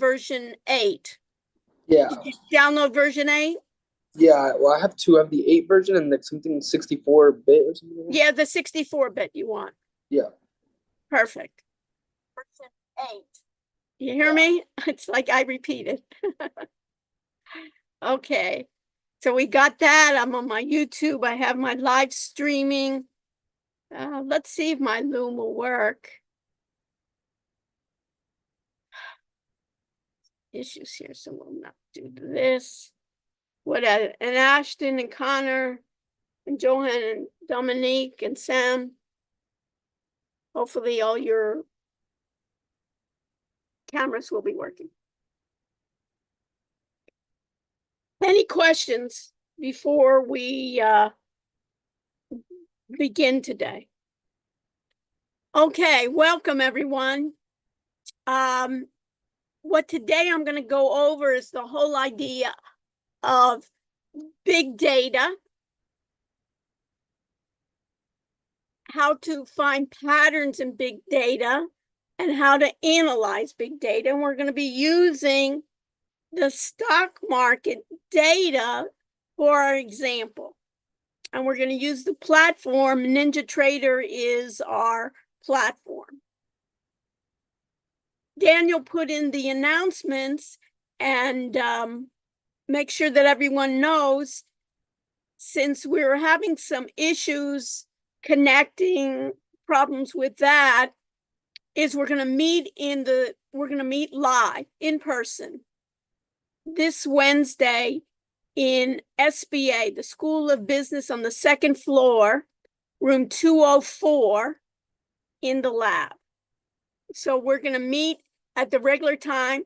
version 8. Yeah. Did you download version 8? Yeah, well, I have two. I have the 8 version and like something 64-bit or something. Yeah, the 64-bit you want. Yeah. Perfect. Version 8. You hear me? It's like I repeated. Okay. So we got that. I'm on my YouTube. I have my live streaming. Let's see if my Loom will work. Issues here, so we'll not do this. And Ashton and Connor and Johan and Dominique and Sam. Hopefully all your cameras will be working. Any questions before we begin today? Okay, welcome everyone. What today I'm going to go over is the whole idea of big data, how to find patterns in big data, and how to analyze big data. And we're going to be using the stock market data for our example. And we're going to use the platform. NinjaTrader is our platform. Daniel put in the announcements and make sure that everyone knows, since we're having some issues connecting, problems with that, is we're going to meet live in person this Wednesday in SBA, the School of Business, on the 2nd floor, room 204 in the lab. So we're going to meet at the regular time.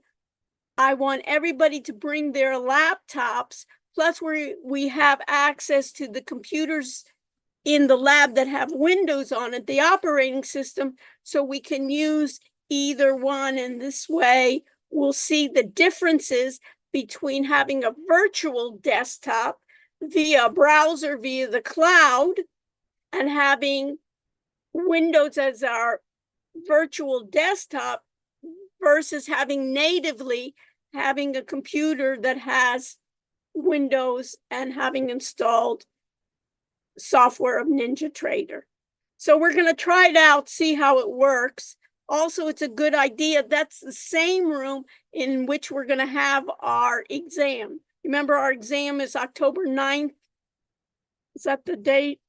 I want everybody to bring their laptops. Plus, we have access to the computers in the lab that have Windows on it, the operating system, so we can use either one. And this way, we'll see the differences between having a virtual desktop via browser, via the cloud, and having Windows as our virtual desktop versus natively having a computer that has Windows and having installed software of NinjaTrader. So we're going to try it out, see how it works. Also, it's a good idea. That's the same room in which we're going to have our exam. Remember, our exam is October 9th. Is that the date?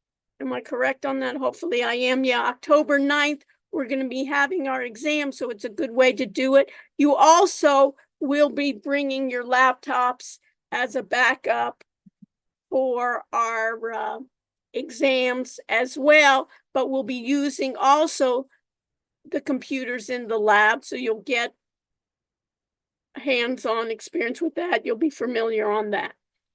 Am I correct on that? Hopefully I am. Yeah, October 9th, we're going to be having our exam, so it's a good way to do it. You also will be bringing your laptops as a backup for our exams as well, but we'll be using also the computers in the lab, so you'll get hands-on experience with that. You'll be familiar on that.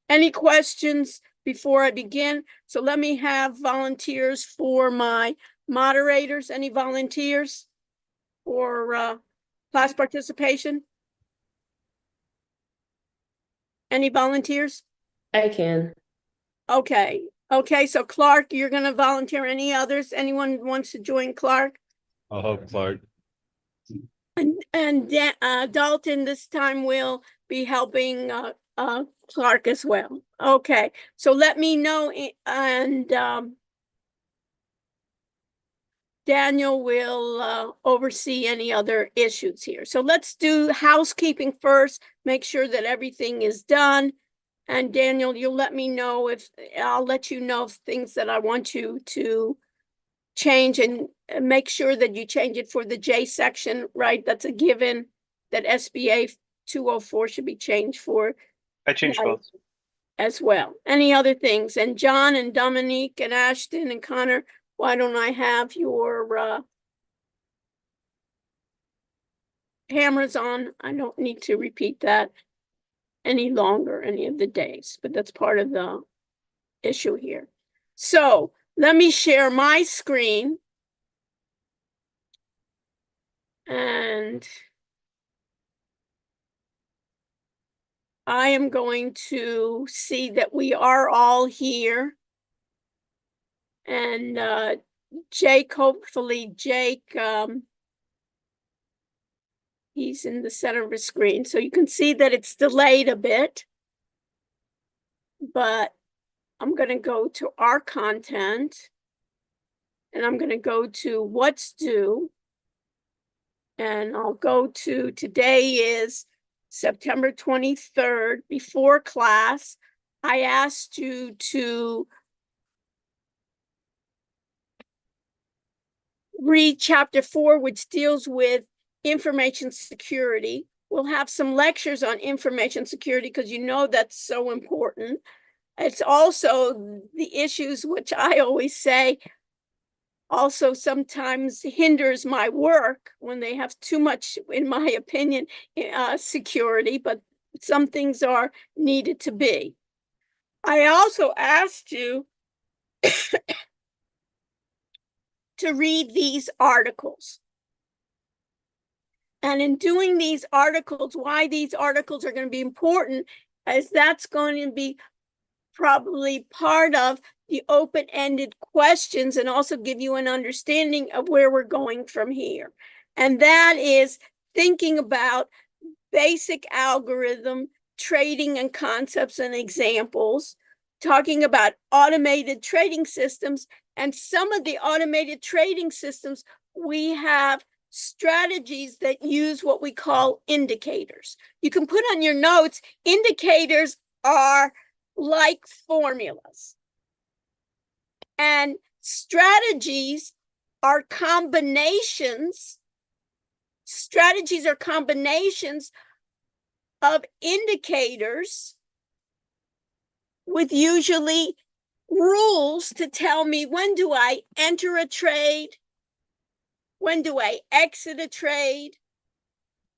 Any questions before I begin? So let me have volunteers for my moderators. Any volunteers for class participation? Any volunteers? I can. Okay. Okay, so Clark, you're going to volunteer. Any others? Anyone wants to join Clark? I'll help Clark. And Dalton this time will be helping Clark as well. Okay, so let me know, and Daniel will oversee any other issues here. So let's do housekeeping first, make sure that everything is done. And Daniel, you'll let me know I'll let you know things that I want you to change, and make sure that you change it for the J section, right? That's a given that SBA 204 should be changed for. I changed both as well. Any other things? And John and Dominique and Ashton and Connor, why don't I have your cameras on? I don't need to repeat that any longer, any of the days, but that's part of the issue here. So let me share my screen. And I am going to see that we are all here. And Jake, hopefully Jake, He's in the center of the screen. So you can see that it's delayed a bit, but I'm going to go to our content and I'm going to go to what's due. And I'll go to today is September 23rd before class. I asked you to read chapter 4, which deals with information security. We'll have some lectures on information security because you know that's so important. It's also the issues which I always say also sometimes hinders my work when they have too much, in my opinion, security, but some things are needed to be. I also asked you to read these articles. And in doing these articles, why these articles are going to be important is that's going to be probably part of the open-ended questions and also give you an understanding of where we're going from here. And that is thinking about basic algorithm, trading and concepts and examples, talking about automated trading systems. And some of the automated trading systems, we have strategies that use what we call indicators. You can put on your notes, indicators are like formulas. And strategies are combinations. Strategies are combinations of indicators with usually rules to tell me when do I enter a trade, when do I exit a trade,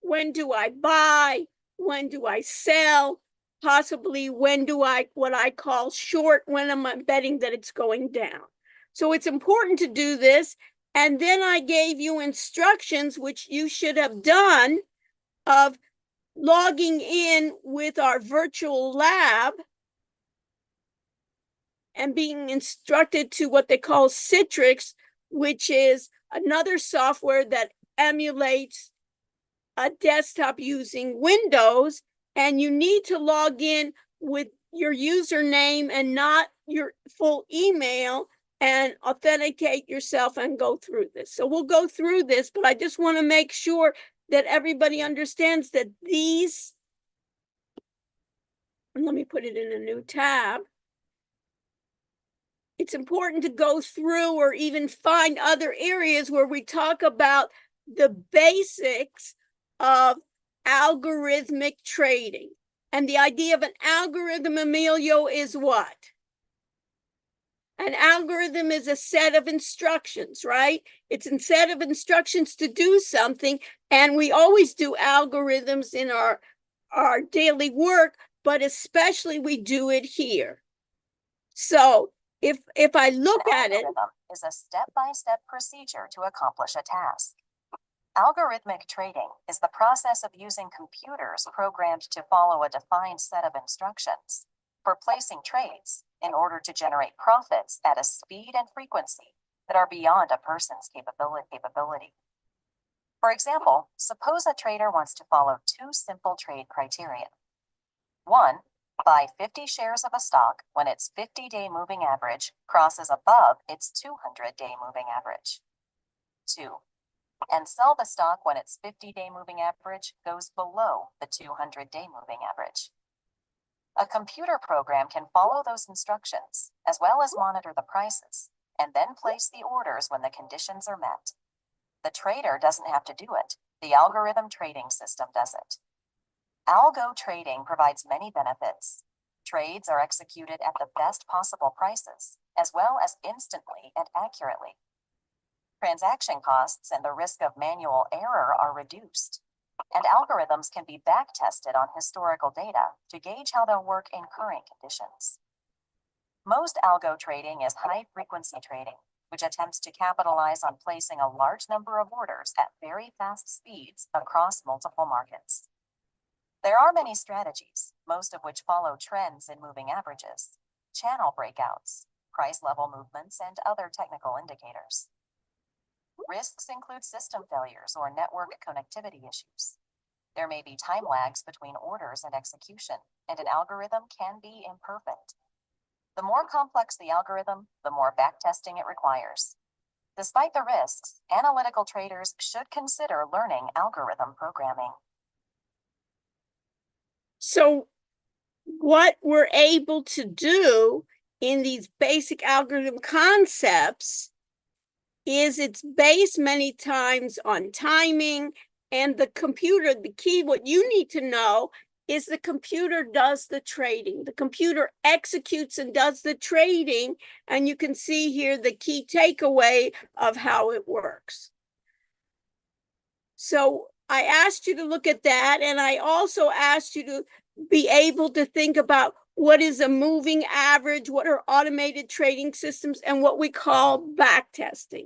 when do I buy, when do I sell, possibly when do I, what I call short, when am I betting that it's going down. So it's important to do this. And then I gave you instructions, which you should have done, of logging in with our virtual lab and being instructed to what they call Citrix, which is another software that emulates a desktop using Windows. And you need to log in with your username and not your full email and authenticate yourself and go through this. So we'll go through this, but I just want to make sure that everybody understands that these, and let me put it in a new tab. It's important to go through or even find other areas where we talk about the basics of algorithmic trading. And the idea of an algorithm, Emilio, is what? An algorithm is a set of instructions, right? It's a set of instructions to do something. And we always do algorithms in our daily work, but especially we do it here. So if I look at it, is a step-by-step procedure to accomplish a task. Algorithmic trading is the process of using computers programmed to follow a defined set of instructions for placing trades in order to generate profits at a speed and frequency that are beyond a person's capability. For example, suppose a trader wants to follow two simple trade criteria. 1, buy 50 shares of a stock when its 50-day moving average crosses above its 200-day moving average. 2, and sell the stock when its 50-day moving average goes below the 200-day moving average. A computer program can follow those instructions, as well as monitor the prices, and then place the orders when the conditions are met. The trader doesn't have to do it. The algorithm trading system does it. Algo trading provides many benefits. Trades are executed at the best possible prices, as well as instantly and accurately. Transaction costs and the risk of manual error are reduced, and algorithms can be back-tested on historical data to gauge how they'll work in current conditions. Most algo trading is high-frequency trading, which attempts to capitalize on placing a large number of orders at very fast speeds across multiple markets. There are many strategies, most of which follow trends in moving averages, channel breakouts, price level movements, and other technical indicators. Risks include system failures or network connectivity issues, There may be time lags between orders and execution, and an algorithm can be imperfect. The more complex the algorithm, the more backtesting it requires. Despite the risks, analytical traders should consider learning algorithm programming. So what we're able to do in these basic algorithm concepts is it's based many times on timing, and the computer, the key, what you need to know is the computer does the trading. The computer executes and does the trading, and you can see here the key takeaway of how it works. So I asked you to look at that, and I also asked you to be able to think about what is a moving average, what are automated trading systems, and what we call backtesting.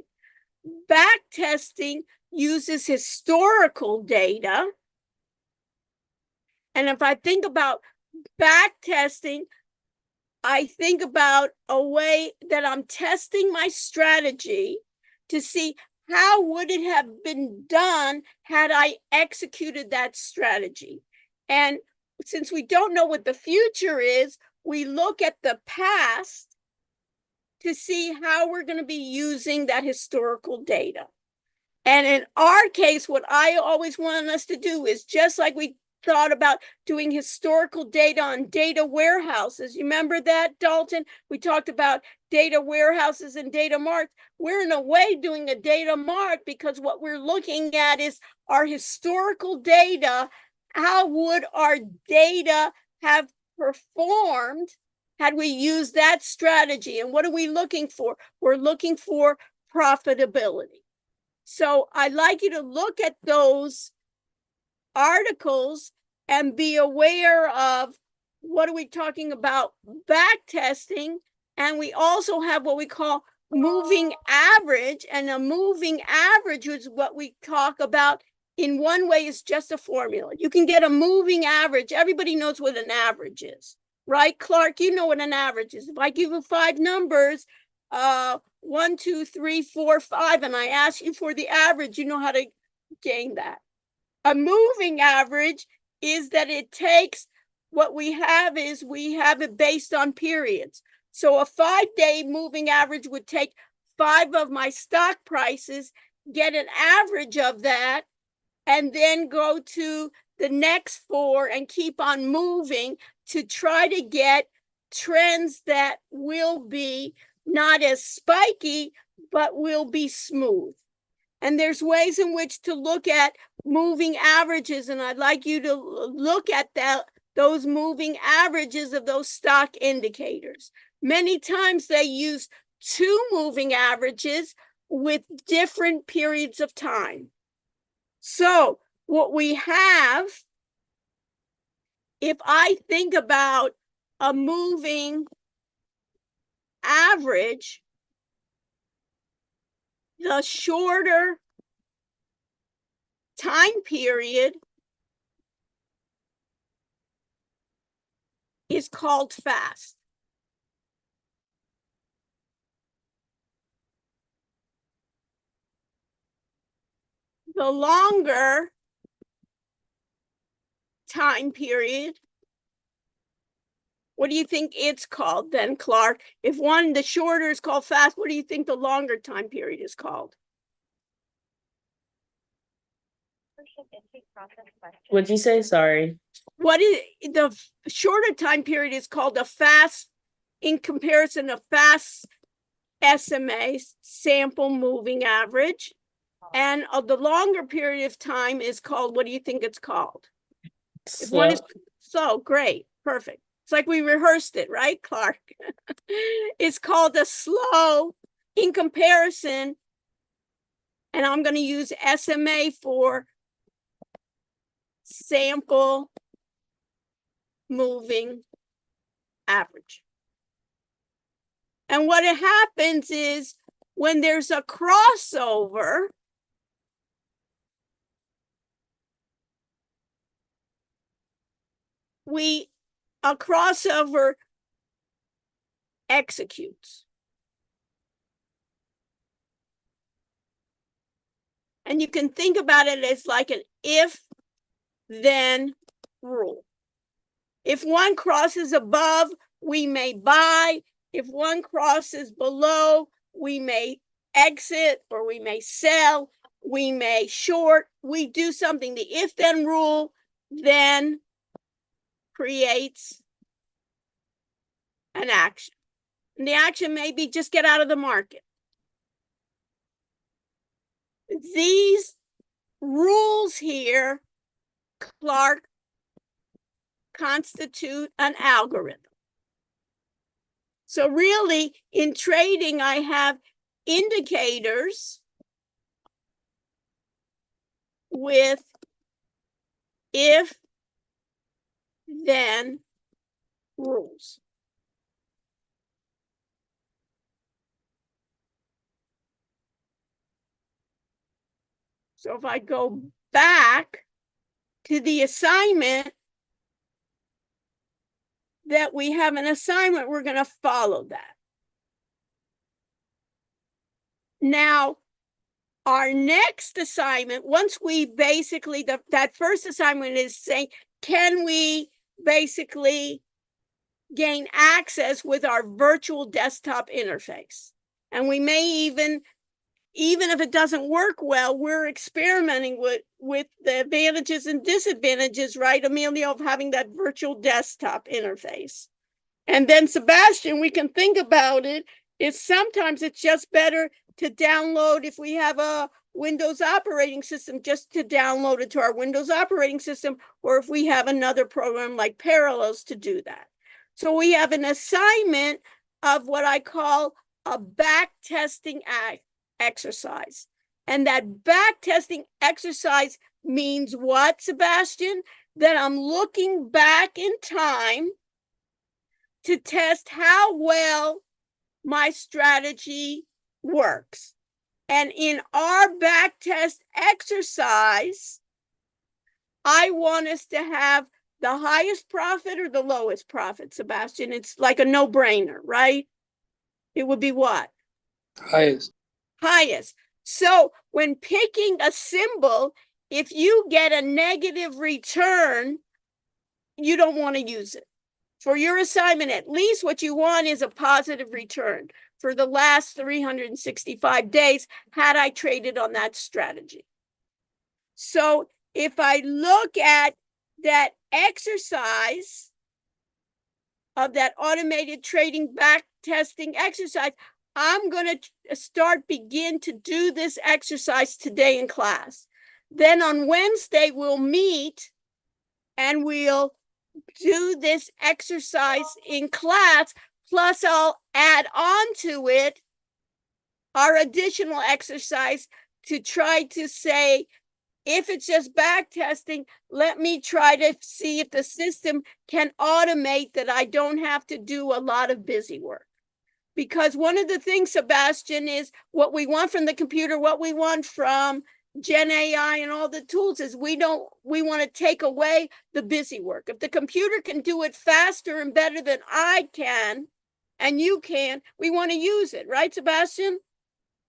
Backtesting uses historical data. And if I think about backtesting, I think about a way that I'm testing my strategy to see how would it have been done had I executed that strategy. And since we don't know what the future is, we look at the past to see how we're going to be using that historical data. And in our case, what I always want us to do is just like we thought about doing historical data on data warehouses. You remember that, Dalton? We talked about data warehouses and data marts. We're in a way doing a data mart because what we're looking at is our historical data. How would our data have performed had we used that strategy? And what are we looking for? We're looking for profitability. So I'd like you to look at those articles and be aware of what are we talking about back testing. And we also have what we call moving average. And a moving average is what we talk about in one way is just a formula. You can get a moving average. Everybody knows what an average is, right? Clark, you know what an average is. If I give you 5 numbers, 1, 2, 3, 4, 5, and I ask you for the average, you know how to gain that. A moving average is that it takes what we have it based on periods. So a 5-day moving average would take 5 of my stock prices, get an average of that, and then go to the next 4 and keep on moving to try to get trends that will be not as spiky, but will be smooth. And there's ways in which to look at moving averages, and I'd like you to look at those moving averages of those stock indicators. Many times they use 2 moving averages with different periods of time. So what we have, if I think about a moving average, the shorter time period is called fast. The longer time period, what do you think it's called then, Clark? If the shorter is called fast, what do you think the longer time period is called? What'd you say? Sorry. What is the shorter time period is called a fast, in comparison, a fast SMA, sample moving average. And the longer period of time is called, what do you think it's called? If one is slow, great, perfect. It's like we rehearsed it, right, Clark? It's called a slow in comparison. And I'm going to use SMA for sample moving average. And what happens is when there's a crossover, a crossover executes. And you can think about it as like an if then rule. If one crosses above, we may buy. If one crosses below, we may exit or we may sell. We may short. We do something. The if-then rule then creates an action. And the action may be just get out of the market. These rules here, Clark, constitute an algorithm. So really, in trading, I have indicators with if, then rules. So if I go back to the assignment, that we have an assignment, we're going to follow that. Now, our next assignment, once we basically, that first assignment is saying, can we basically gain access with our virtual desktop interface? And we may even if it doesn't work well, we're experimenting with the advantages and disadvantages, right, Emilio, of having that virtual desktop interface. And then, Sebastian, we can think about it, is sometimes it's just better to download, if we have a Windows operating system, just to download it to our Windows operating system, or if we have another program like Parallels to do that. So we have an assignment of what I call a back testing exercise. And that back testing exercise means what, Sebastian? That I'm looking back in time to test how well my strategy works. And in our back test exercise, I want us to have the highest profit or the lowest profit, Sebastian. It's like a no-brainer, right? It would be what? Highest. Highest. So when picking a symbol, if you get a negative return, you don't want to use it. For your assignment, at least what you want is a positive return for the last 365 days had I traded on that strategy. So if I look at that exercise of that automated trading back testing exercise, I'm going to begin to do this exercise today in class. Then on Wednesday, we'll meet and we'll do this exercise in class, plus I'll add on to it our additional exercise to try to say, if it's just back testing, let me try to see if the system can automate that I don't have to do a lot of busy work. Because one of the things, Sebastian, is what we want from the computer, what we want from Gen AI and all the tools is we want to take away the busy work. If the computer can do it faster and better than I can, and you can, we want to use it, right, Sebastian?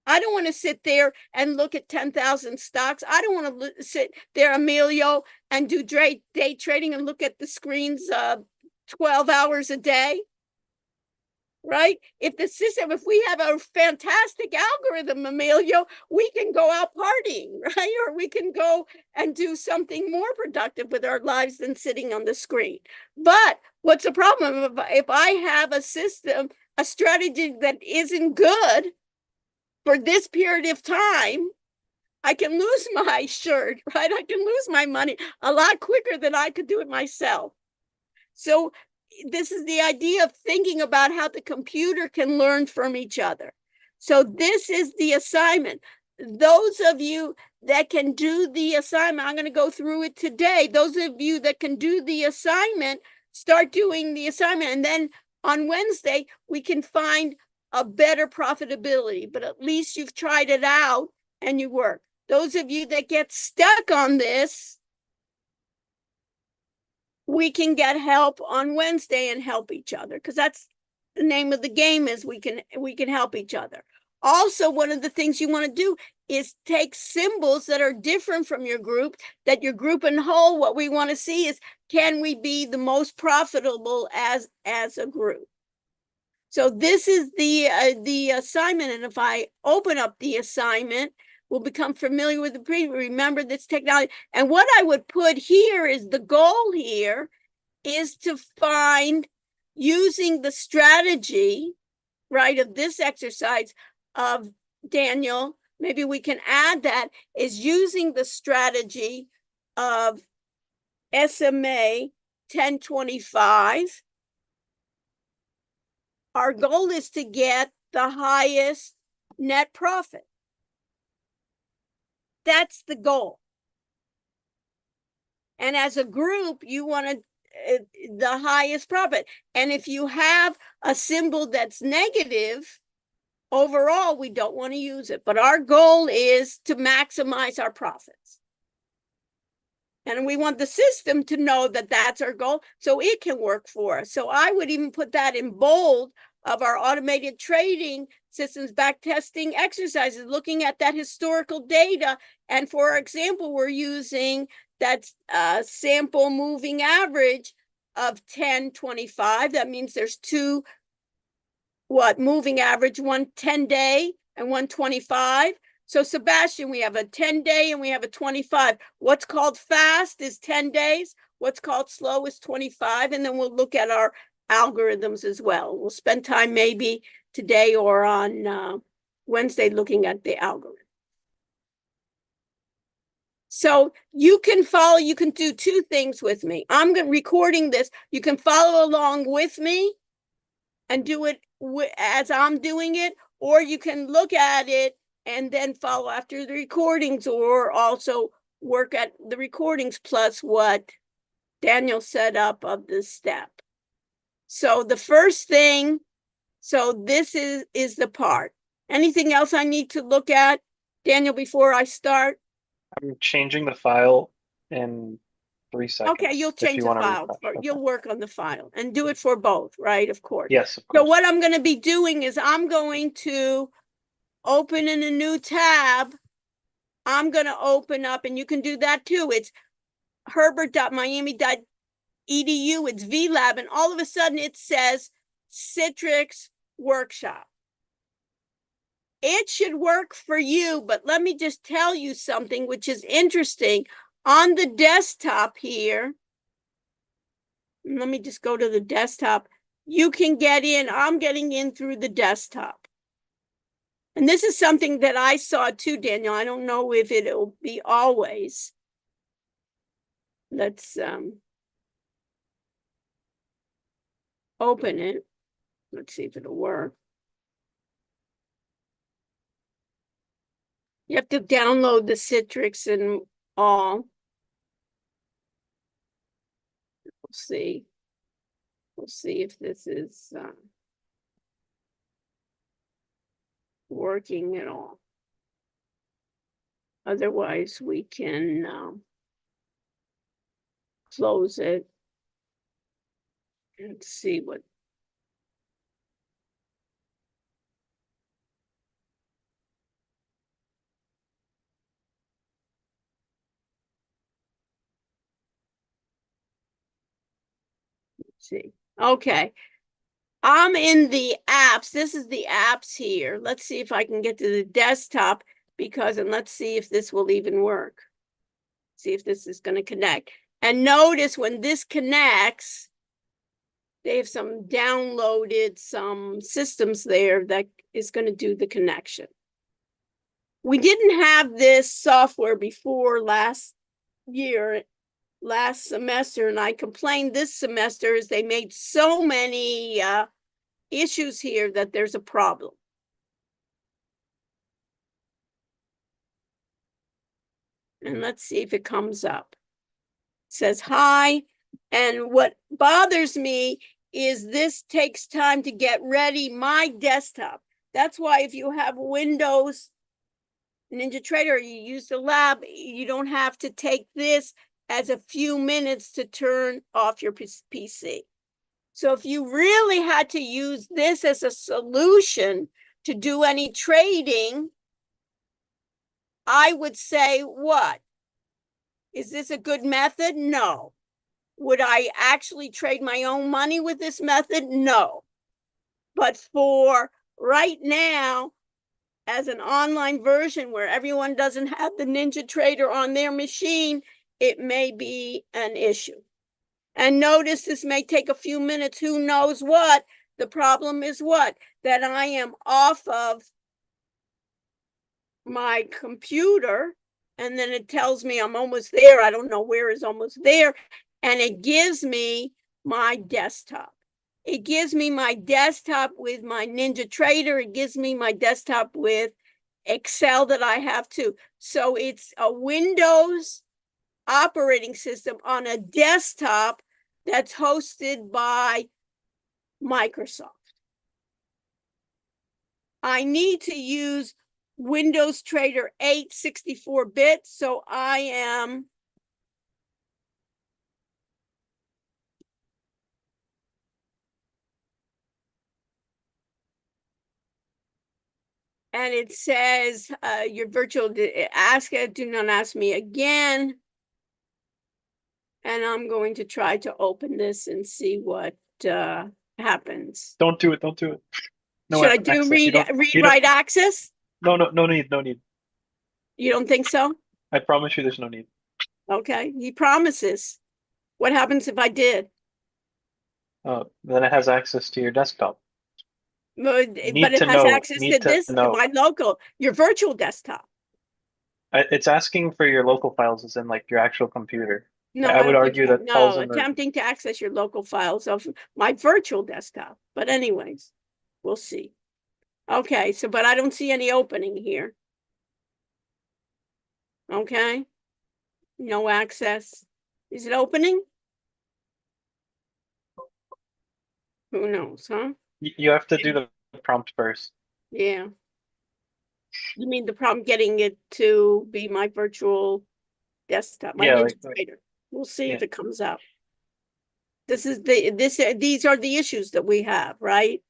I don't want to sit there and look at 10,000 stocks. I don't want to sit there, Emilio, and do day trading and look at the screens 12 hours a day. Right? If we have a fantastic algorithm, Emilio, we can go out partying, right? Or we can go and do something more productive with our lives than sitting on the screen. But what's the problem? If I have a system, a strategy that isn't good for this period of time, I can lose my shirt, right? I can lose my money a lot quicker than I could do it myself. So this is the idea of thinking about how the computer can learn from each other. So this is the assignment. Those of you that can do the assignment, I'm going to go through it today. Those of you that can do the assignment, start doing the assignment. And then on Wednesday, we can find a better profitability, but at least you've tried it out and you work. Those of you that get stuck on this, we can get help on Wednesday and help each other, because that's the name of the game, is we can help each other. Also, one of the things you want to do is take symbols that are different from your group, that your group in whole, what we want to see is, can we be the most profitable as a group? So this is the assignment, and if I open up the assignment, we'll become familiar with the preview. Remember this technology, and what I would put here is the goal here is to find, using the strategy, right, of this exercise of Daniel, maybe we can add that, is using the strategy of SMA 1025. Our goal is to get the highest net profit. That's the goal. And as a group, you want the highest profit. And if you have a symbol that's negative, overall, we don't want to use it. But our goal is to maximize our profits. And we want the system to know that that's our goal, so it can work for us. So I would even put that in bold of our automated trading systems back testing exercises, looking at that historical data. And for example, we're using that sample moving average of 1025. That means there's two, moving average, one 10-day and one 25. So Sebastian, we have a 10-day and we have a 25. What's called fast is 10 days. What's called slow is 25. And then we'll look at our algorithms as well. We'll spend time maybe today or on Wednesday looking at the algorithm. So you can follow, you can do two things with me. I'm recording this. You can follow along with me and do it as I'm doing it, or you can look at it and then follow after the recordings, or also work at the recordings plus what Daniel set up of this step. So the first thing, so this is the part. Anything else I need to look at, Daniel, before I start? I'm changing the file in 3 seconds. Okay, you'll change the file. You'll work on the file and do it for both, right? Of course. Yes, of course. So what I'm going to be doing is I'm going to open in a new tab. I'm going to open up, and you can do that too. It's herbert.miami.edu. It's VLab, and all of a sudden it says Citrix Workshop. It should work for you, but let me just tell you something which is interesting. On the desktop here, let me just go to the desktop. You can get in. I'm getting in through the desktop. And this is something that I saw too, Daniel. I don't know if it'll be always. Let's open it. Let's see if it'll work. You have to download the Citrix and all. We'll see. We'll see if this is working at all. Otherwise, we can close it and see what. Let's see. Okay. I'm in the apps. This is the apps here. Let's see if I can get to the desktop, and let's see if this will even work. See if this is going to connect. And notice when this connects, they have downloaded some systems there that is going to do the connection. We didn't have this software before last semester, and I complained this semester is they made so many issues here that there's a problem. And let's see if it comes up. It says hi. And what bothers me is this takes time to get ready my desktop. That's why if you have Windows NinjaTrader, you use the lab, you don't have to take this as a few minutes to turn off your PC. So if you really had to use this as a solution to do any trading, I would say what? Is this a good method? No. Would I actually trade my own money with this method? No. But for right now, as an online version where everyone doesn't have the NinjaTrader on their machine, it may be an issue. And notice this may take a few minutes, who knows what. The problem is what? That I am off of my computer, and then it tells me I'm almost there. I don't know where is almost there. And it gives me my desktop. It gives me my desktop with my NinjaTrader. It gives me my desktop with Excel that I have too. So it's a Windows operating system on a desktop that's hosted by Microsoft. I need to use Windows Trader 8 64-bit, so I am and it says your virtual ask it, do not ask me again. And I'm going to try to open this and see what happens. Don't do it. Don't do it. No Should I do access. You don't- read you don't- write access? No, no need. No need. You don't think so? I promise you there's no need. Okay, he promises. What happens if I did? Then it has access to your desktop. But Need it to has know. access Need to to this, know. my local, your virtual desktop. It's asking for your local files as in like your actual computer. No, I I would don't think argue so. that No, falls under. attempting to access your local files of my virtual desktop. But anyways, we'll see. Okay, so but I don't see any opening here. Okay. No access. Is it opening? Who knows, huh? You have to do the prompt first. Yeah. You mean the problem getting it to be my virtual desktop, my Yeah, NinjaTrader. We'll see if yeah. it comes out. These are the issues that we have, right?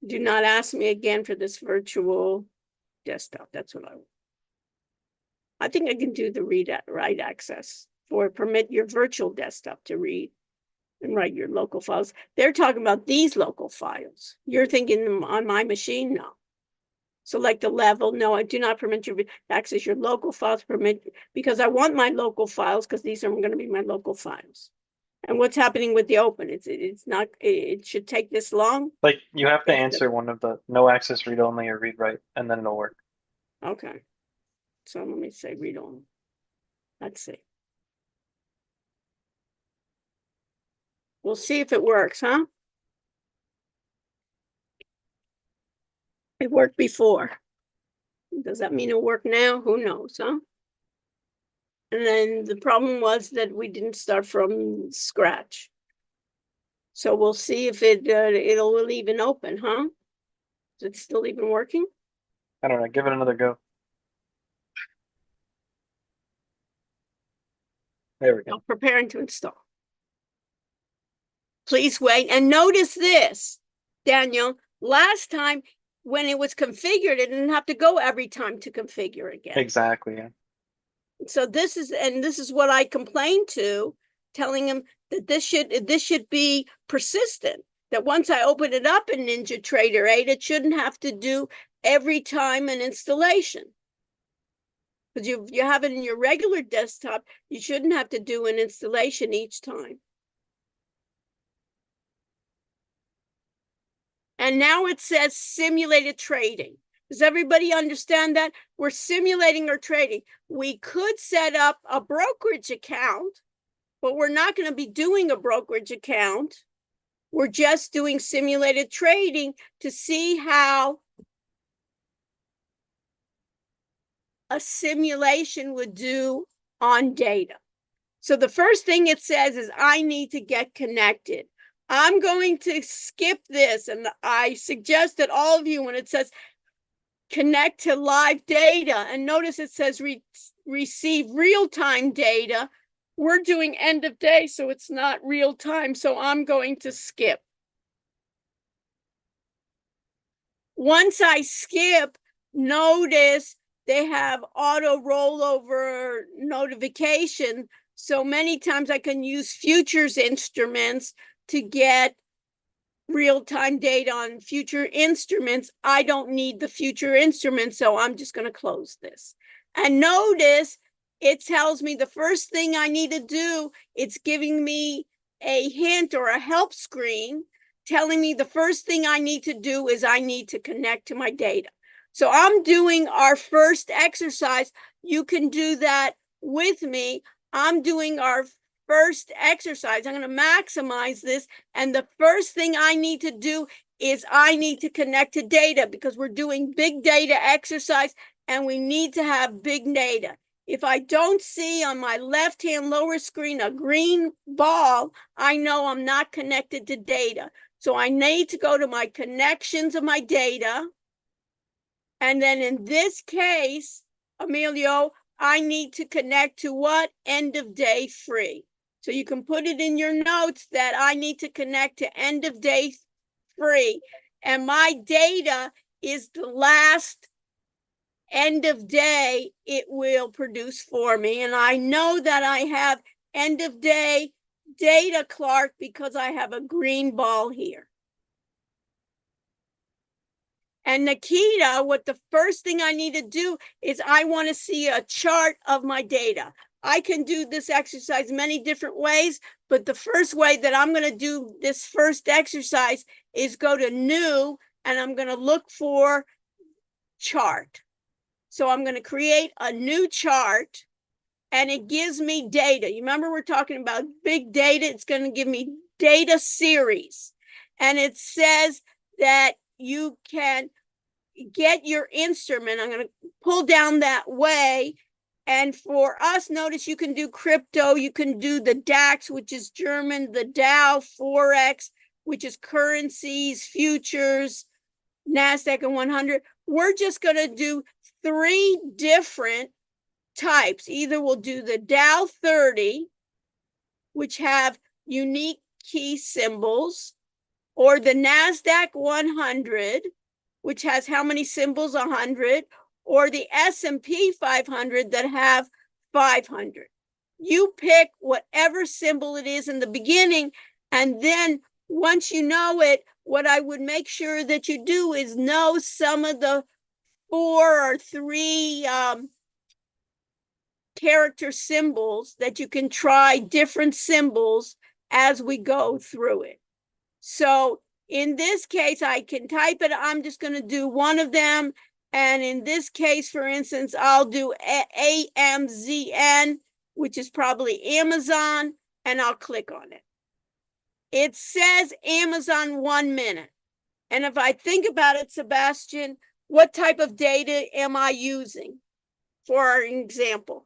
Do not ask me again for this virtual desktop. That's what I think I can do the write access for permit your virtual desktop to read and write your local files. They're talking about these local files. You're thinking on my machine? No. Select the level. No, I do not permit you to access your local files, because I want my local files because these are going to be my local files. And what's happening with the open? It's not, it should take this long. Like you have to Yes, answer one of the no access read only or read write, and then it'll work. Okay. So let me say read only. Let's see. We'll see if it works, huh? It worked before. Does that mean it'll work now? Who knows, huh? And then the problem was that we didn't start from scratch. So we'll see if it'll even open, huh? Is it still even working? I don't know. Give it another go. There we go. I'm preparing to install. Please wait and notice this, Daniel. Last time when it was configured, it didn't have to go every time to configure again. Exactly. Yeah. So this is what I complained to, telling him that this should be persistent. That once I open it up in NinjaTrader 8, it shouldn't have to do every time an installation. Because you have it in your regular desktop, you shouldn't have to do an installation each time. And now it says simulated trading. Does everybody understand that? We're simulating our trading. We could set up a brokerage account, but we're not going to be doing a brokerage account. We're just doing simulated trading to see how a simulation would do on data. So the first thing it says is I need to get connected. I'm going to skip this, and I suggest that all of you, when it says connect to live data, and notice it says receive real-time data, we're doing end of day, so it's not real time, so I'm going to skip. once I skip, notice they have auto rollover notification. So many times I can use futures instruments to get real-time data on future instruments. I don't need the future instruments, so I'm just going to close this. And notice it tells me the first thing I need to do, it's giving me a hint or a help screen telling me the first thing I need to do is I need to connect to my data. So I'm doing our first exercise. You can do that with me. I'm doing our first exercise. I'm going to maximize this. And the first thing I need to do is I need to connect to data because we're doing big data exercise and we need to have big data. If I don't see on my left-hand lower screen a green ball, I know I'm not connected to data. So I need to go to my connections of my data. And then in this case, Emilio, I need to connect to what? End of day free. So you can put it in your notes that I need to connect to end of day free. And my data is the last end of day it will produce for me. And I know that I have end of day data, Clark, because I have a green ball here. And Nikita, what the first thing I need to do is I want to see a chart of my data. I can do this exercise many different ways, but the first way that I'm going to do this first exercise is go to new, and I'm going to look for chart. So I'm going to create a new chart, and it gives me data. You remember we're talking about big data. It's going to give me data series. And it says that you can get your instrument. I'm going to pull down that way. And for us, notice you can do crypto. You can do the DAX, which is German, the Dow, Forex, which is currencies, futures, NASDAQ and 100. We're just going to do 3 different types. Either we'll do the Dow 30, which have unique key symbols, or the NASDAQ 100, which has how many symbols? 100, or the S&P 500 that have 500. You pick whatever symbol it is in the beginning, and then once you know it, what I would make sure that you do is know some of the 4 or 3 character symbols that you can try different symbols as we go through it. So in this case, I can type it. I'm just going to do one of them. And in this case, for instance, I'll do AMZN, which is probably Amazon, and I'll click on it. It says Amazon 1 minute. And if I think about it, Sebastian, what type of data am I using for our example?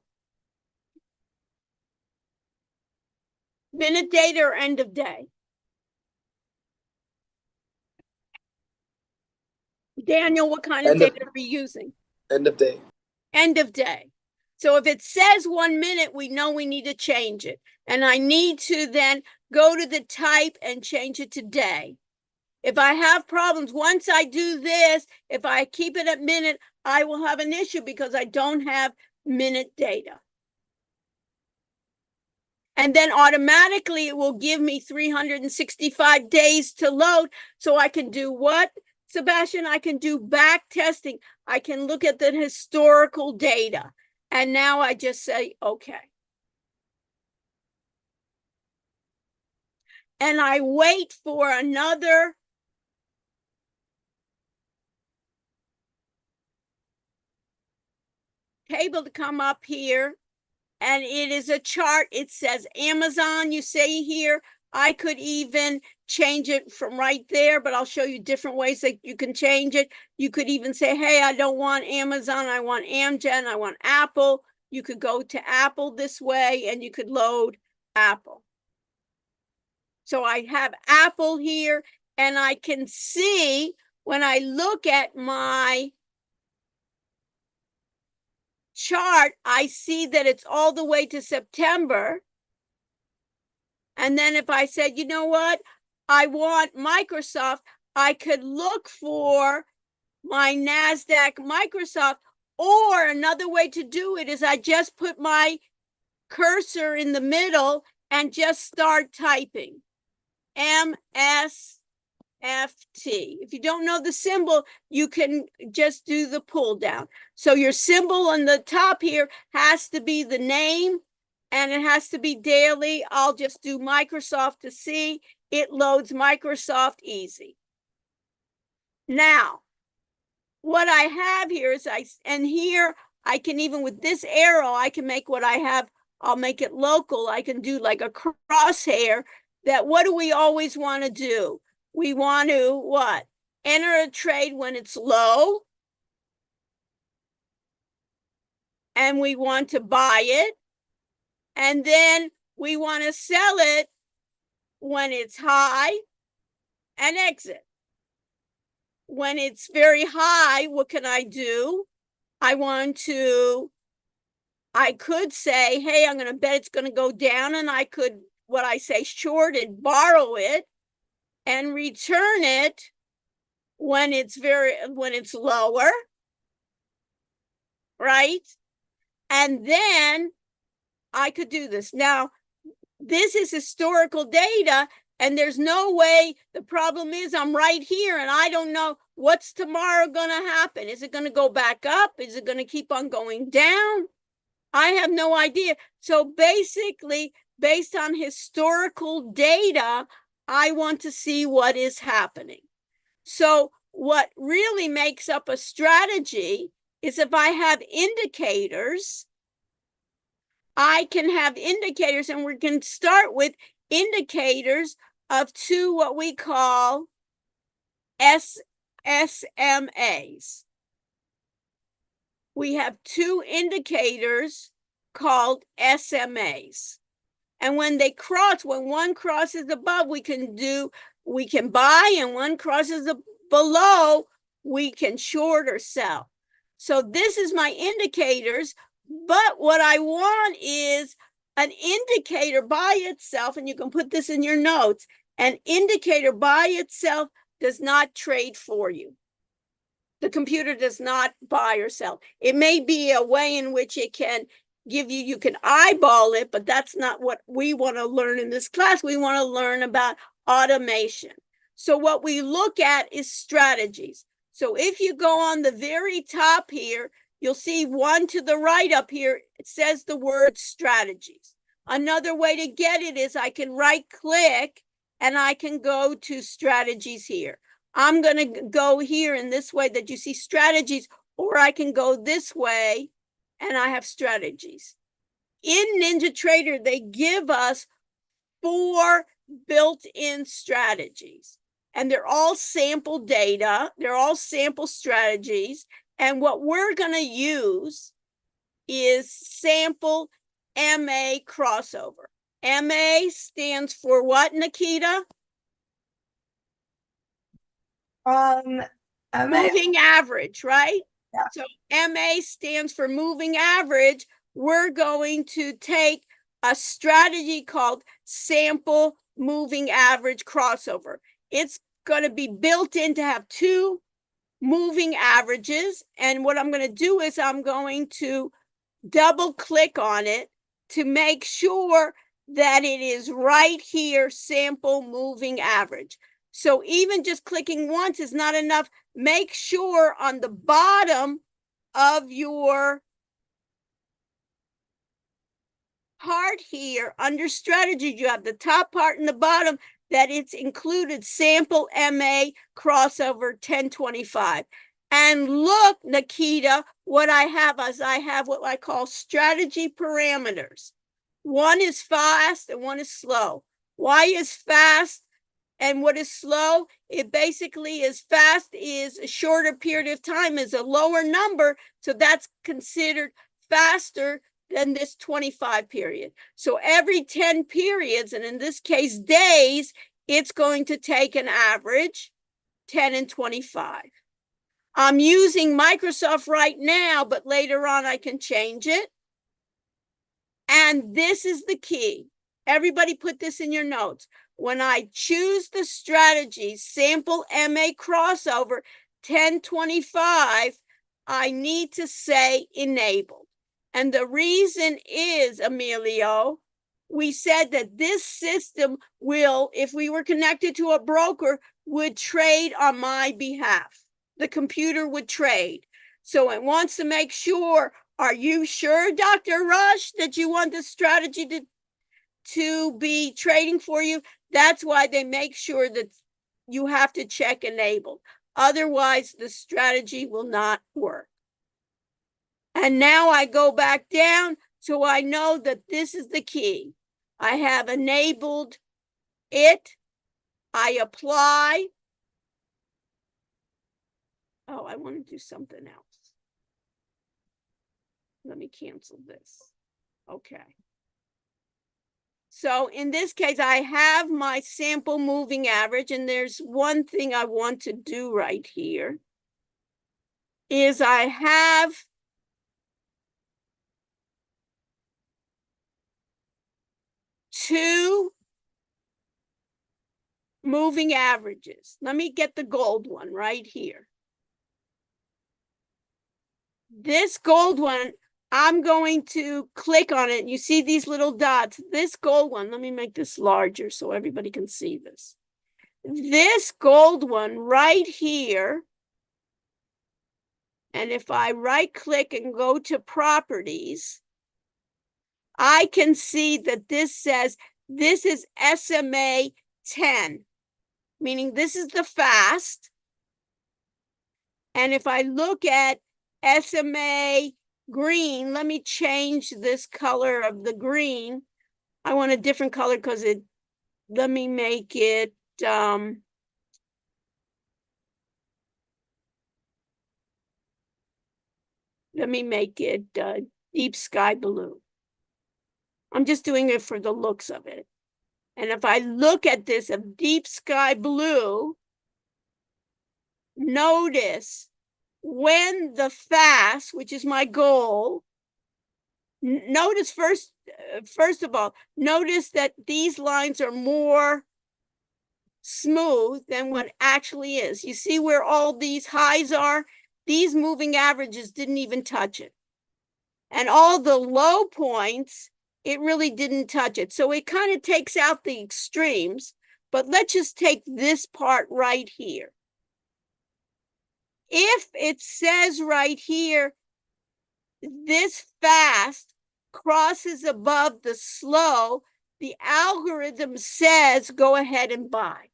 Minute data or end of day? Daniel, what kind of data are we using? End of day. End of day. So if it says 1 minute, we know we need to change it. And I need to then go to the type and change it to day. If I have problems, once I do this, if I keep it at minute, I will have an issue because I don't have minute data. And then automatically it will give me 365 days to load. So I can do what, Sebastian? I can do back testing. I can look at the historical data. And now I just say, okay. And I wait for another table to come up here. And it is a chart. It says Amazon, you say here. I could even change it from right there, but I'll show you different ways that you can change it. You could even say, hey, I don't want Amazon. I want Amgen. I want Apple. You could go to Apple this way and you could load Apple. So I have Apple here and I can see when I look at my chart, I see that it's all the way to September. And then if I said, you know what, I want Microsoft, I could look for my NASDAQ Microsoft. Or another way to do it is I just put my cursor in the middle and just start typing. MSFT. If you don't know the symbol, you can just do the pull down. So your symbol on the top here has to be the name and it has to be daily. I'll just do Microsoft to see. It loads Microsoft easy. Now, what I have here is and here I can, even with this arrow, I can make what I have, I'll make it local. I can do like a crosshair. That what do we always want to do? We want to what? Enter a trade when it's low. And we want to buy it. And then we want to sell it when it's high and exit. When it's very high, what can I do? I could say, hey, I'm going to bet it's going to go down, and I could, what I say, short it, borrow it, and return it when it's lower, right? And then I could do this. Now, this is historical data, and there's no way. The problem is I'm right here, and I don't know what's tomorrow going to happen. Is it going to go back up? Is it going to keep on going down? I have no idea. So basically, based on historical data, I want to see what is happening. So what really makes up a strategy is if I have indicators, I can have indicators, and we can start with indicators of two what we call SMAs. We have two indicators called SMAs. And when they cross, when one crosses above, we can buy, and one crosses below, we can short or sell. So this is my indicators, but what I want is an indicator by itself, and you can put this in your notes. An indicator by itself does not trade for you. The computer does not buy or sell. It may be a way in which it can give you, you can eyeball it, but that's not what we want to learn in this class. We want to learn about automation. So what we look at is strategies. So if you go on the very top here, you'll see one to the right up here. It says the word strategies. Another way to get it is I can right click and I can go to strategies here. I'm going to go here in this way that you see strategies, or I can go this way and I have strategies. In NinjaTrader, they give us 4 built-in strategies, and they're all sample data. They're all sample strategies. And what we're going to use is sample MA crossover. MA stands for what, Nikita? Moving average, right? Yeah. So MA stands for moving average. We're going to take a strategy called sample moving average crossover. It's going to be built in to have 2 moving averages. And what I'm going to do is I'm going to double click on it to make sure that it is right here, sample moving average. So even just clicking once is not enough. Make sure on the bottom of your part here, under strategies, you have the top part and the bottom, that it's included sample MA crossover 1025. And look, Nikita, what I have is I have what I call strategy parameters. One is fast and one is slow. Why is fast and what is slow? It basically is fast is a shorter period of time, is a lower number. So that's considered faster than this 25 period. So every 10 periods, and in this case, days, it's going to take an average 10 and 25. I'm using Microsoft right now, but later on I can change it. And this is the key. Everybody put this in your notes. When I choose the strategy, sample MA crossover, 1025, I need to say enabled. And the reason is, Emilio, we said that this system will, if we were connected to a broker, would trade on my behalf. The computer would trade. So it wants to make sure, are you sure, Dr. Rush, that you want the strategy to be trading for you? That's why they make sure that you have to check enable. Otherwise, the strategy will not work. And now I go back down so I know that this is the key. I have enabled it. I apply. Oh, I want to do something else. Let me cancel this. Okay. So in this case, I have my sample moving average, and there's one thing I want to do right here is I have two moving averages. Let me get the gold one right here. This gold one, I'm going to click on it. You see these little dots. This gold one, let me make this larger so everybody can see this. This gold one right here, and if I right click and go to properties, I can see that this says this is SMA 10, meaning this is the fast. And if I look at SMA green, let me change this color of the green. I want a different color because let me make it, let me make it deep sky blue. I'm just doing it for the looks of it. And if I look at this of deep sky blue, notice when the fast, which is my goal, notice first of all, notice that these lines are more smooth than what actually is. You see where all these highs are? These moving averages didn't even touch it. And all the low points, it really didn't touch it. So it kind of takes out the extremes, but let's just take this part right here. If it says right here, this fast crosses above the slow, the algorithm says go ahead and buy.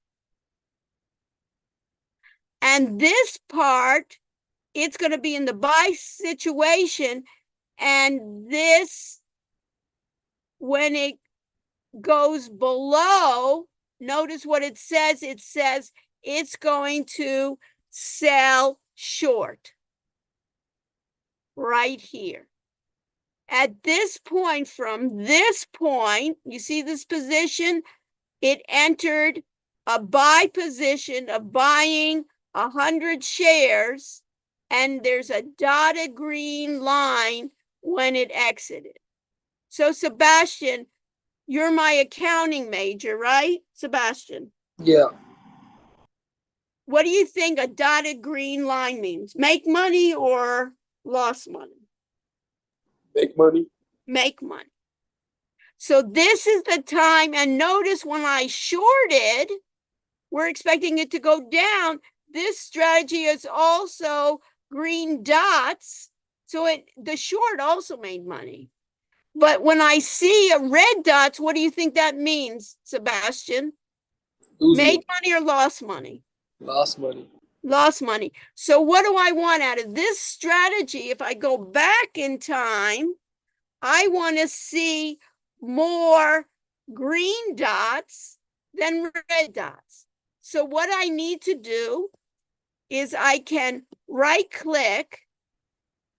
And this part, it's going to be in the buy situation. And this, when it goes below, notice what it says. It says it's going to sell short right here. At this point, from this point, you see this position, it entered a buy position of buying 100 shares, and there's a dotted green line when it exited. So Sebastian, you're my accounting major, right, Sebastian? Yeah. What do you think a dotted green line means? Make money or lost money? Make money. Make money. So this is the time, and notice when I shorted, we're expecting it to go down. This strategy is also green dots. So the short also made money. But when I see a red dots, what do you think that means, Sebastian? Made money or lost money? Lost money. Lost money. So what do I want out of this strategy? If I go back in time, I want to see more green dots than red dots. So what I need to do is I can right click,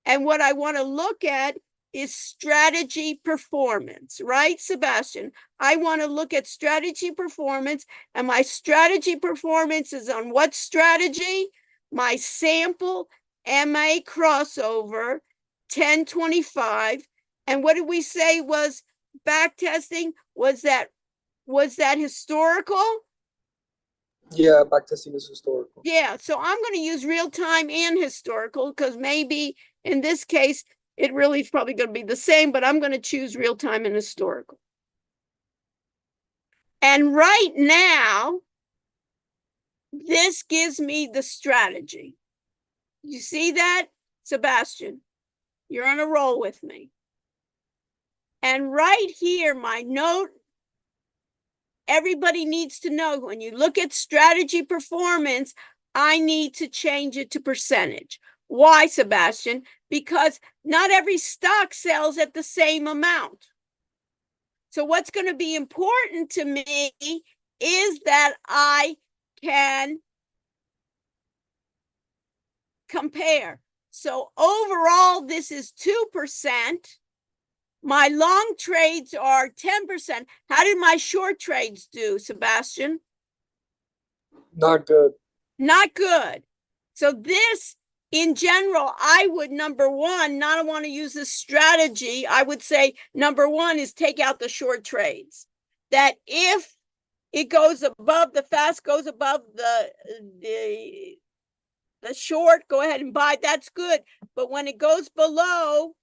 and what I want to look at is strategy performance, right, Sebastian? I want to look at strategy performance, and my strategy performance is on what strategy? My sample MA crossover 1025. And what did we say was back testing? Was that historical? Yeah, backtesting is historical. Yeah, so I'm going to use real time and historical because maybe in this case, it really is probably going to be the same, but I'm going to choose real time and historical. And right now, this gives me the strategy. You see that, Sebastian? You're on a roll with me. And right here, my note, everybody needs to know when you look at strategy performance, I need to change it to percentage. Why, Sebastian? Because not every stock sells at the same amount. So what's going to be important to me is that I can compare. So overall, this is 2%. My long trades are 10%. How did my short trades do, Sebastian? Not good. Not good. So this, in general, I would, number one, not want to use this strategy. I would say number one is take out the short trades. That if it goes above, the fast goes above the short, go ahead and buy. That's good. But when it goes below,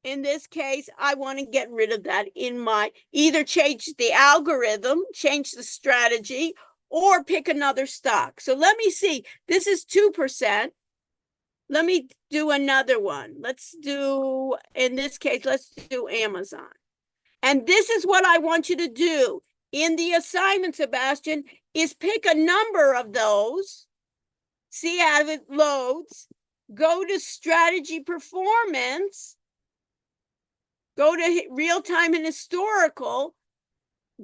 in this case, I want to get rid of that in my, either change the algorithm, change the strategy, or pick another stock. So let me see. This is 2%. Let me do another one. Let's do, in this case, let's do Amazon. And this is what I want you to do in the assignment, Sebastian, is pick a number of those, see how it loads, go to strategy performance, go to real time and historical,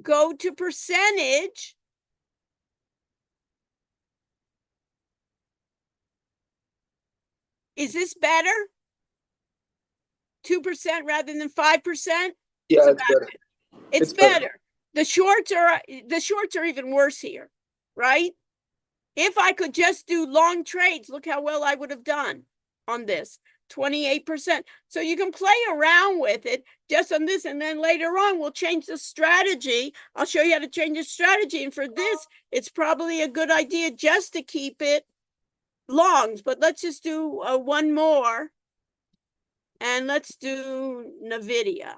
go to percentage. Is this better? 2% rather than 5%? Yeah, it's better. It's better. The shorts are even worse here, right? If I could just do long trades, look how well I would have done on this. 28%. So you can play around with it just on this, and then later on we'll change the strategy. I'll show you how to change the strategy. And for this, it's probably a good idea just to keep it longs. But let's just do one more. And let's do NVIDIA.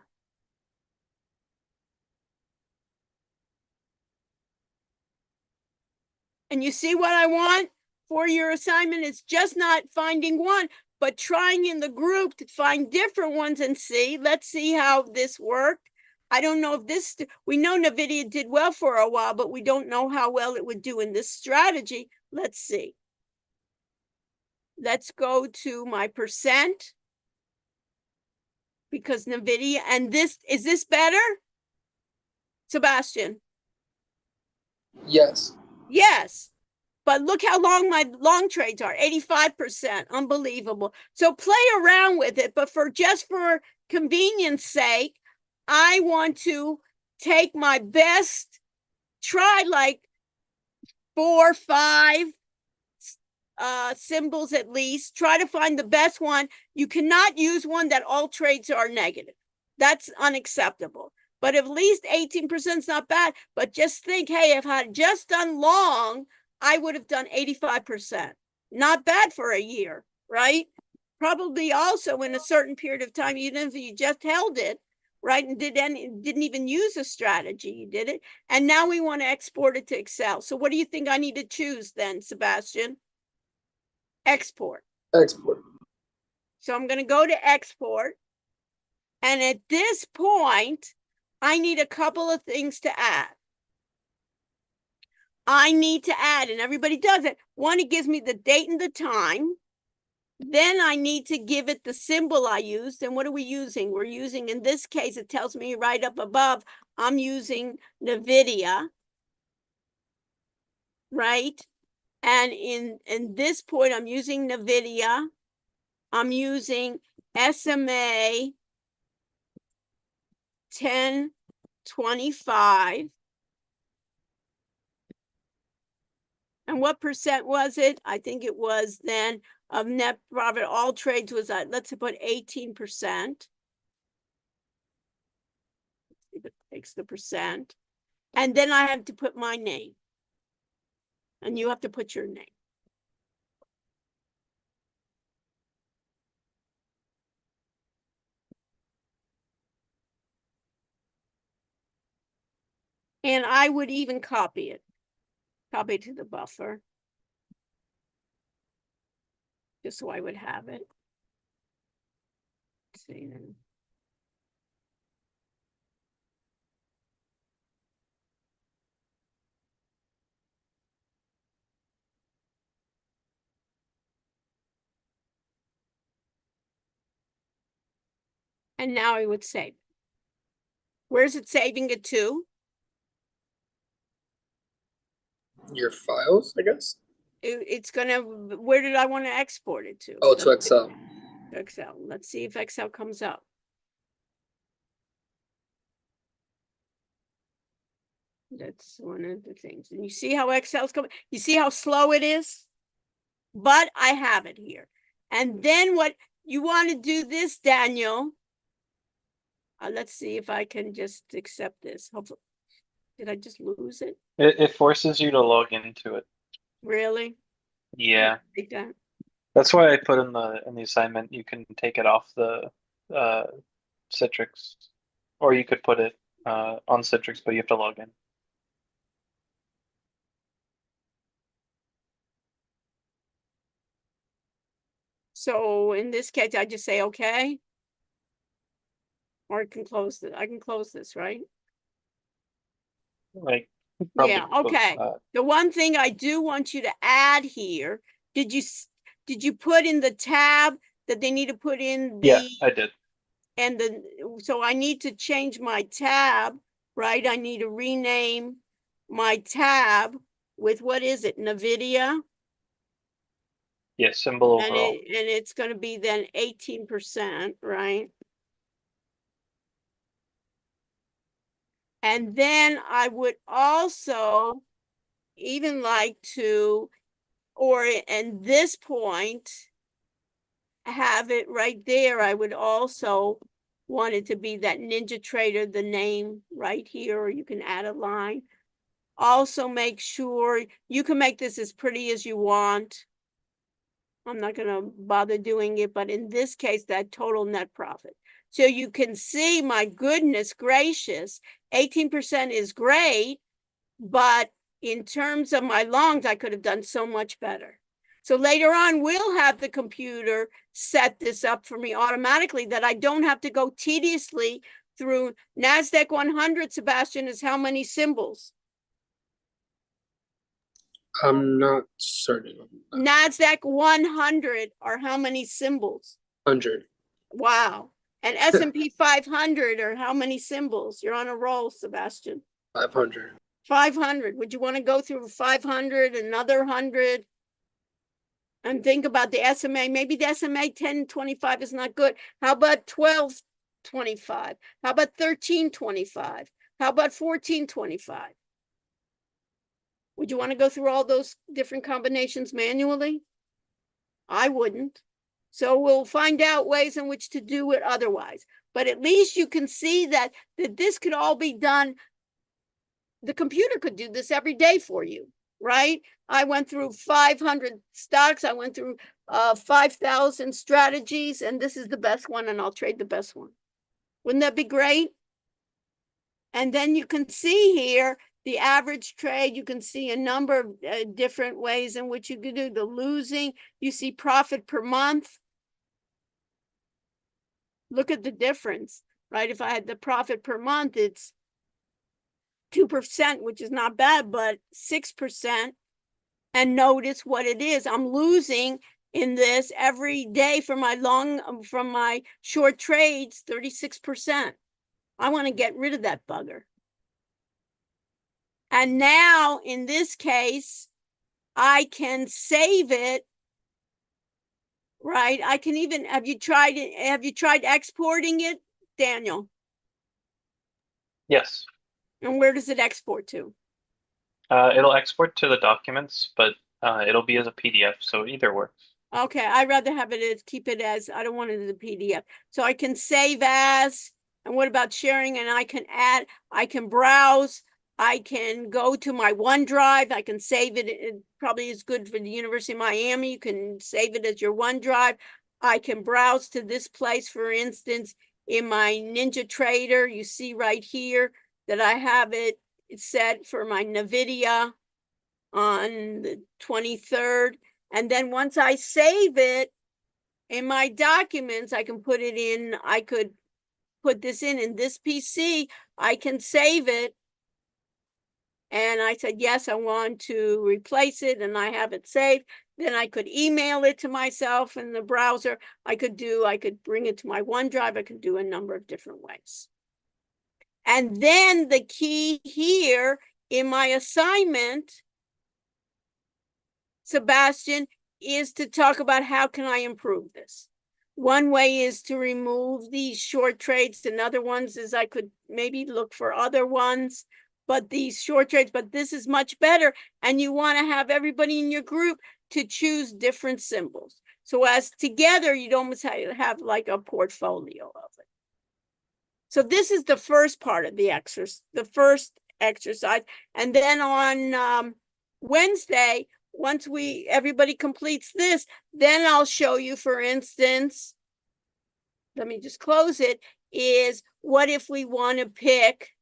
And you see what I want for your assignment is just not finding one, but trying in the group to find different ones and see. Let's see how this worked. I don't know if this, we know NVIDIA did well for a while, but we don't know how well it would do in this strategy. Let's see. Let's go to my percent. Because NVIDIA, and this, is this better? Sebastian? Yes. Yes. But look how long my long trades are, 85%, unbelievable. So play around with it, but for convenience sake, I want to take my best, try like 4 or 5 symbols at least, try to find the best one. You cannot use one that all trades are negative. That's unacceptable. But at least 18% is not bad. But just think, hey, if I had just done long, I would have done 85%. Not bad for a year, right? Probably also in a certain period of time, even if you just held it, right, and didn't even use a strategy, you did it. And now we want to export it to Excel. So what do you think I need to choose then, Sebastian? Export. Export. So I'm going to go to export. And at this point, I need a couple of things to add. I need to add, and everybody does it. One, it gives me the date and the time. Then I need to give it the symbol I used. And what are we using? We're using, in this case, it tells me right up above, I'm using NVIDIA, right? And in this point, I'm using NVIDIA. I'm using SMA 1025. And what percent was it? I think it was then of net profit. All trades was at, let's put 18%. If it takes the percent. And then I have to put my name. And you have to put your name. And I would even copy it. Copy it to the buffer. Just so I would have it. Let's see then. And now I would save. Where's it saving it to? Your files, I guess. It's gonna, where did I want to export it to? Oh, to Excel. Excel. Let's see if Excel comes up. That's one of the things. And you see how Excel's coming? You see how slow it is? But I have it here. And then what you want to do this, Daniel. Let's see if I can just accept this. Hopefully, did I just lose it? It forces you to log into it. Really? Yeah. Like that? That's why I put in the assignment, you can take it off the Citrix, or you could put it on Citrix, but you have to log in. So in this case, I just say, okay. Or I can close it. I can close this, right? Like, probably Yeah, close okay. that. The one thing I do want you to add here, did you put in the tab that they need to put in Yeah, the, I did. and so I need to change my tab, right? I need to rename my tab with, what is it, NVIDIA? Yeah, symbol And overall. it's gonna be then 18%, right? And then I would also even like to, or in this point, have it right there. I would also want it to be that NinjaTrader, the name right here, or you can add a line. Also make sure you can make this as pretty as you want. I'm not gonna bother doing it, but in this case, that total net profit. So you can see, my goodness gracious, 18% is great, but in terms of my longs, I could have done so much better. So later on, we'll have the computer set this up for me automatically, that I don't have to go tediously through. NASDAQ 100, Sebastian, is how many symbols? I'm not certain on that. NASDAQ 100 are how many symbols? 100. Wow. And S&P 500 are how many symbols? You're on a roll, Sebastian. 500. 500. Would you want to go through 500, another 100? And think about the SMA. Maybe the SMA 1025 is not good. How about 1225? How about 1325? How about 1425? Would you want to go through all those different combinations manually? I wouldn't. So we'll find out ways in which to do it otherwise. But at least you can see that this could all be done. The computer could do this every day for you, right? I went through 500 stocks. I went through 5,000 strategies, and this is the best one, and I'll trade the best one. Wouldn't that be great? And then you can see here the average trade. You can see a number of different ways in which you can do the losing. You see profit per month. Look at the difference, right? If I had the profit per month, it's 2%, which is not bad, but 6%. And notice what it is. I'm losing in this every day from my short trades, 36%. I want to get rid of that bugger. And now in this case, I can save it, right? I can even, have you tried exporting it, Daniel? Yes. And where does it export to? It'll export to the documents, but it'll be as a PDF, so either works. Okay, I'd rather have it as, keep it as, I don't want it as a PDF. So I can save as, and what about sharing? And I can add, I can browse I can go to my OneDrive. I can save it. It probably is good for the University of Miami. You can save it as your OneDrive. I can browse to this place, for instance, in my NinjaTrader. You see right here that I have it set for my NVIDIA on the 23rd. And then once I save it in my documents, I can put it in, I could put this in this PC, I can save it. And I said, yes, I want to replace it, and I have it saved. Then I could email it to myself in the browser. I could bring it to my OneDrive. I could do a number of different ways. And then the key here in my assignment, Sebastian, is to talk about how can I improve this. One way is to remove these short trades. Another ones is I could maybe look for other ones, but these short trades, but this is much better. And you want to have everybody in your group to choose different symbols. So as together, you'd almost have like a portfolio of it. So this is the first part of the exercise, the first exercise. And then on Wednesday, once everybody completes this, then I'll show you, for instance, let me just close it, is what if we want to pick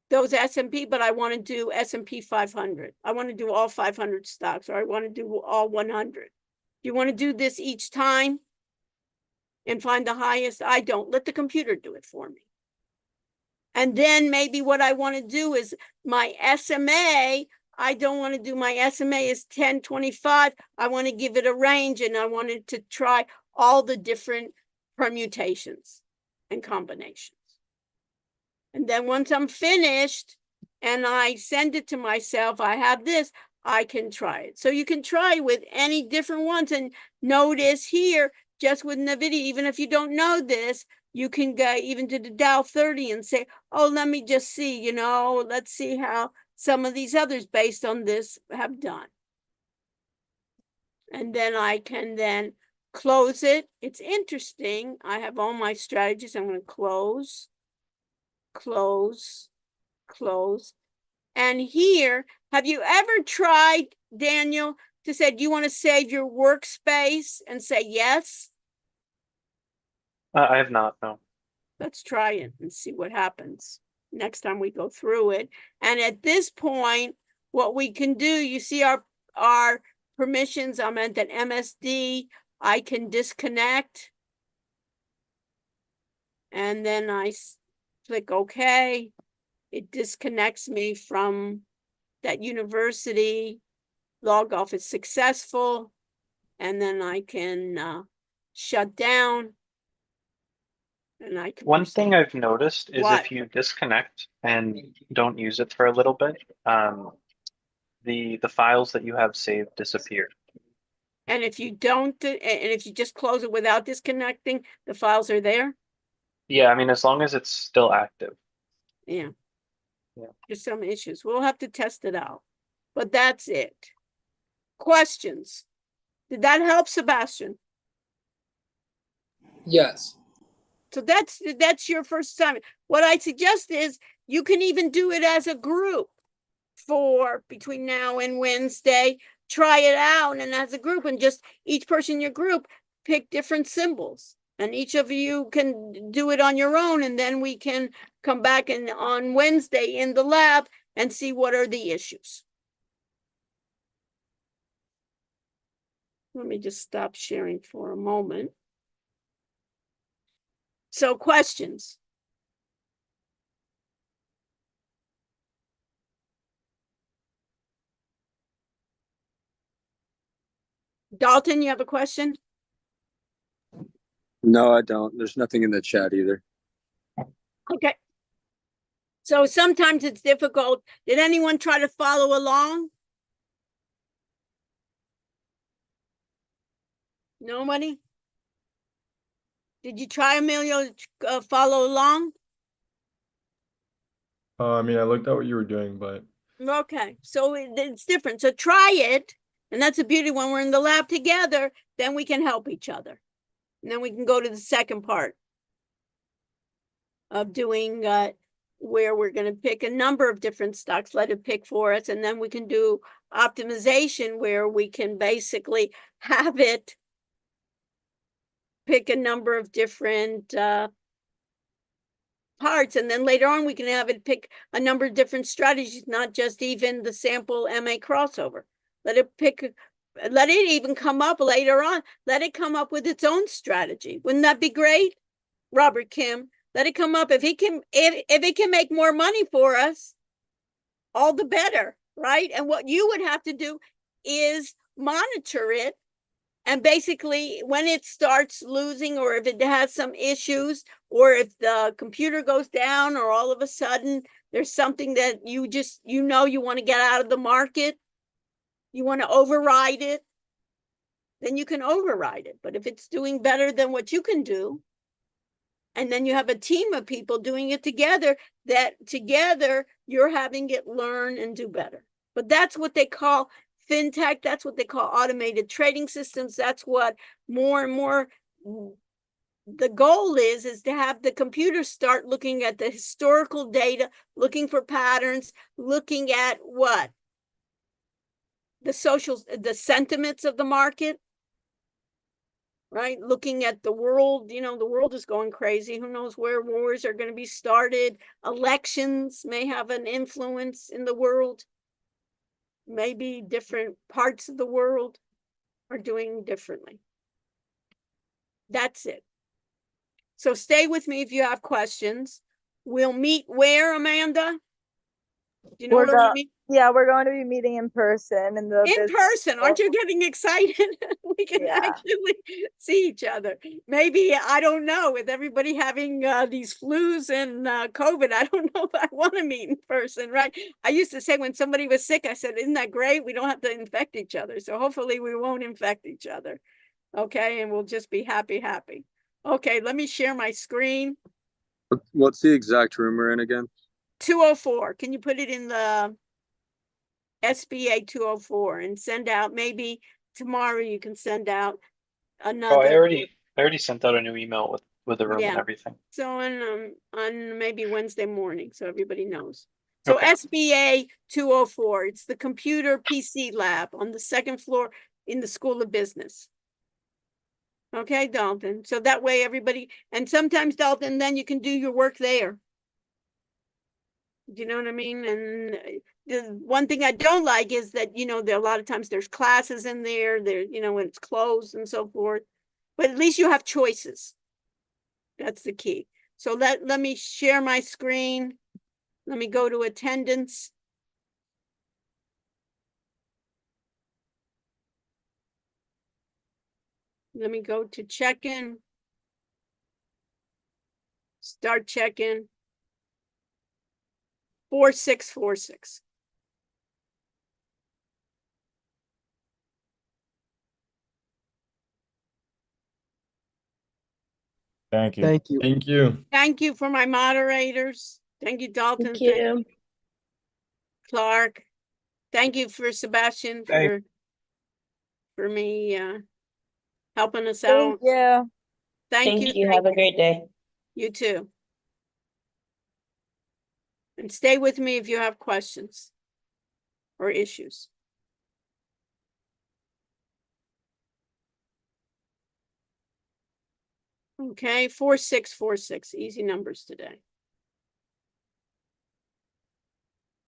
those S&P, but I want to do S&P 500. I want to do all 500 stocks, or I want to do all 100. Do you want to do this each time and find the highest? I don't. Let the computer do it for me. And then maybe what I want to do is my SMA, I don't want to do my SMA is 1025. I want to give it a range, and I wanted to try all the different permutations and combinations. And then once I'm finished and I send it to myself, I have this, I can try it. So you can try with any different ones. And notice here, just with NVIDIA, even if you don't know this, you can go even to the Dow 30 and say, oh, let me just see, let's see how some of these others based on this have done. And then I can then close it. It's interesting. I have all my strategies. I'm going to close, close, close. And here, have you ever tried, Daniel, to say, do you want to save your workspace, and say yes? I have not, no. Let's try it and see what happens next time we go through it. And at this point, what we can do, you see our permissions, I'm at that MSD, I can disconnect. And then I click OK. It disconnects me from that university. Log off is successful. And then I can shut down. And I can One thing I've noticed is What? if you disconnect and don't use it for a little bit, the files that you have saved disappear. And if you don't, and if you just close it without disconnecting, the files are there? Yeah, I mean, as long as it's still active. Yeah. Yeah. There's some issues. We'll have to test it out. But that's it. Questions? Did that help, Sebastian? Yes. So that's your first assignment. What I suggest is you can even do it as a group for between now and Wednesday. Try it out and as a group, and just each person in your group pick different symbols. And each of you can do it on your own, and then we can come back and on Wednesday in the lab and see what are the issues. Let me just stop sharing for a moment. So questions? Dalton, you have a question? No, I don't. There's nothing in the chat either. Okay. So sometimes it's difficult. Did anyone try to follow along? Nobody? Did you try, Emilio, follow along? I mean, I looked at what you were doing, but Okay, so it's different. So try it. And that's the beauty when we're in the lab together, then we can help each other. And then we can go to the second part of doing where we're going to pick a number of different stocks, let it pick for us, and then we can do optimization where we can basically have it pick a number of different parts, and then later on we can have it pick a number of different strategies, not just even the sample MA crossover. Let it pick, let it even come up later on. Let it come up with its own strategy. Wouldn't that be great? Robert Kim, let it come up. If it can make more money for us, all the better, right? And what you would have to do is monitor it. And basically, when it starts losing, or if it has some issues, or if the computer goes down, or all of a sudden there's something that you just, you want to get out of the market, you want to override it, then you can override it. But if it's doing better than what you can do, and then you have a team of people doing it together, that together you're having it learn and do better. But that's what they call fintech. That's what they call automated trading systems. That's what more and more the goal is to have the computer start looking at the historical data, looking for patterns, looking at what? The sentiments of the market, right? Looking at the world, the world is going crazy. Who knows where wars are going to be started? Elections may have an influence in the world. Maybe different parts of the world are doing differently. That's it. So stay with me if you have questions. We'll meet where, Amanda? Do you know where we meet? Yeah, we're going to be meeting in person in the In person. Aren't you getting excited? We can Yeah. actually see each other. Maybe, I don't know, with everybody having these flus and COVID, I don't know if I want to meet in person, right? I used to say when somebody was sick, I said, isn't that great? We don't have to infect each other. So hopefully we won't infect each other. Okay, and we'll just be happy. Okay, let me share my screen. What's the exact room we're in again? 204. Can you put it in the SBA 204 and send out, maybe tomorrow you can send out Oh, another. I already sent out a new email with the room and everything. So on maybe Wednesday morning, so everybody knows. So Okay. SBA 204, it's the computer PC lab on the second floor in the School of Business. Okay, Dalton. So that way everybody, and sometimes, Dalton, then you can do your work there. Do you know what I mean? And the one thing I don't like is that, there a lot of times there's classes in there, when it's closed and so forth. But at least you have choices. That's the key. So let me share my screen. Let me go to attendance. Let me go to check-in. Start check-in. 4646. thank you. Thank you. Thank you. Thank you for my moderators. Thank you, Dalton. Thank you. Clark. Thank you for Sebastian for me helping us out. Thank you. Thank you. Have a great day. You too. And stay with me if you have questions or issues. Okay, 4646, easy numbers today.